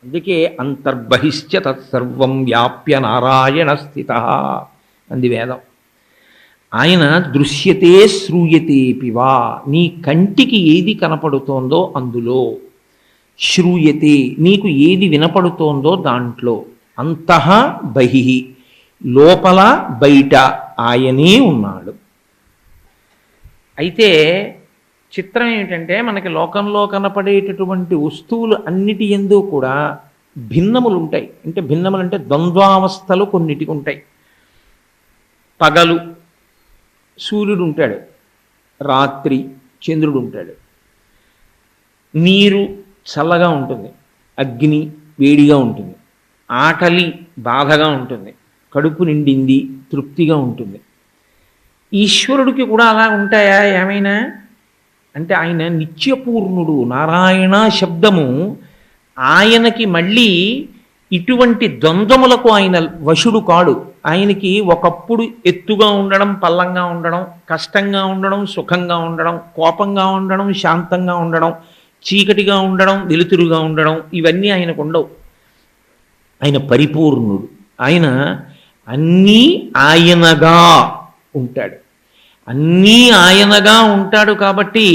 అందుకే అంతర్బహిశ్చ తత్సర్వం వ్యాప్య నారాయణ స్థిత అంది వేదం. ఆయన దృశ్యతే శ్రూయతేపివా, నీ కంటికి ఏది కనపడుతోందో అందులో, శ్రూయతే నీకు ఏది వినపడుతోందో దాంట్లో, అంతః బహిః లోపల బయట ఆయనే ఉన్నాడు. అయితే చిత్రం ఏమిటంటే మనకి లోకంలో కనపడేటటువంటి వస్తువులు అన్నిటి యందు కూడా భిన్నములు ఉంటాయి. అంటే భిన్నములు అంటే ద్వంద్వావస్థలు కొన్నిటికి ఉంటాయి. పగలు సూర్యుడు ఉంటాడు, రాత్రి చంద్రుడు ఉంటాడు. నీరు చల్లగా ఉంటుంది, అగ్ని వేడిగా ఉంటుంది, ఆకలి బాధగా ఉంటుంది, కడుపు నిండింది తృప్తిగా ఉంటుంది. ఈశ్వరుడికి కూడా అలా ఉంటాయా ఏమైనా అంటే ఆయన నిత్యపూర్ణుడు. నారాయణ శబ్దము ఆయనకి మళ్ళీ ఇటువంటి ద్వంద్వములకు ఆయన వశుడు కాడు. ఆయనకి ఒకప్పుడు ఎత్తుగా ఉండడం, పల్లంగా ఉండడం, కష్టంగా ఉండడం, సుఖంగా ఉండడం, కోపంగా ఉండడం, శాంతంగా ఉండడం, చీకటిగా ఉండడం, వెలుతురుగా ఉండడం, ఇవన్నీ ఆయనకు ఉండవు. ఆయన పరిపూర్ణుడు. ఆయన అన్నీ ఆయనగా ఉంటాడు. అన్నీ ఆయనగా ఉంటాడు కాబట్టి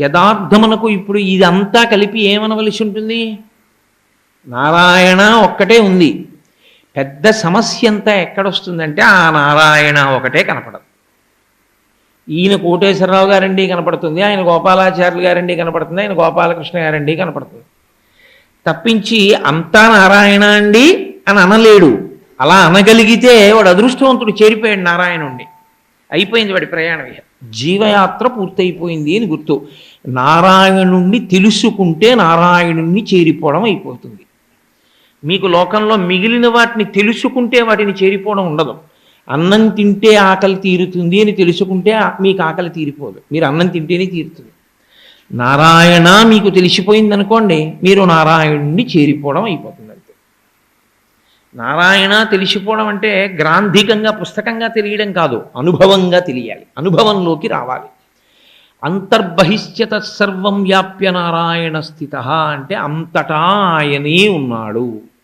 యథార్థమునకు ఇప్పుడు ఇదంతా కలిపి ఏమనవలసి ఉంటుంది? నారాయణ ఒక్కటే ఉంది. పెద్ద సమస్య అంతా ఎక్కడొస్తుందంటే ఆ నారాయణ ఒకటే కనపడదు. ఈయన కోటేశ్వరరావు గారండి కనపడుతుంది, ఆయన గోపాలాచార్యులు గారండి కనపడుతుంది, ఆయన గోపాలకృష్ణ గారండి కనపడుతుంది. తప్పించి అంతా నారాయణ అండి అని అనలేడు. అలా అనగలిగితే వాడు అదృష్టవంతుడు, చేరిపోయాడు నారాయణుణ్ణి. అయిపోయింది వాడి ప్రయాణం, జీవయాత్ర పూర్తయిపోయింది అని గుర్తు. నారాయణుణ్ణి తెలుసుకుంటే నారాయణుణ్ణి చేరిపోవడం అయిపోతుంది. మీకు లోకంలో మిగిలిన వాటిని తెలుసుకుంటే వాటిని చేరిపోవడం ఉండదు. అన్నం తింటే ఆకలి తీరుతుంది అని తెలుసుకుంటే మీకు ఆకలి తీరిపోదు, మీరు అన్నం తింటేనే తీరుతుంది. నారాయణ మీకు తెలిసిపోయింది అనుకోండి, మీరు నారాయణుణ్ణి చేరిపోవడం అయిపోతుంది. అంతే. నారాయణ తెలిసిపోవడం అంటే గ్రాంధికంగా పుస్తకంగా తెలియడం కాదు, అనుభవంగా తెలియాలి, అనుభవంలోకి రావాలి. అంతర్బహిశ్చ తత్సర్వం వ్యాప్య నారాయణ స్థిత అంటే అంతటా ఆయనే ఉన్నాడు.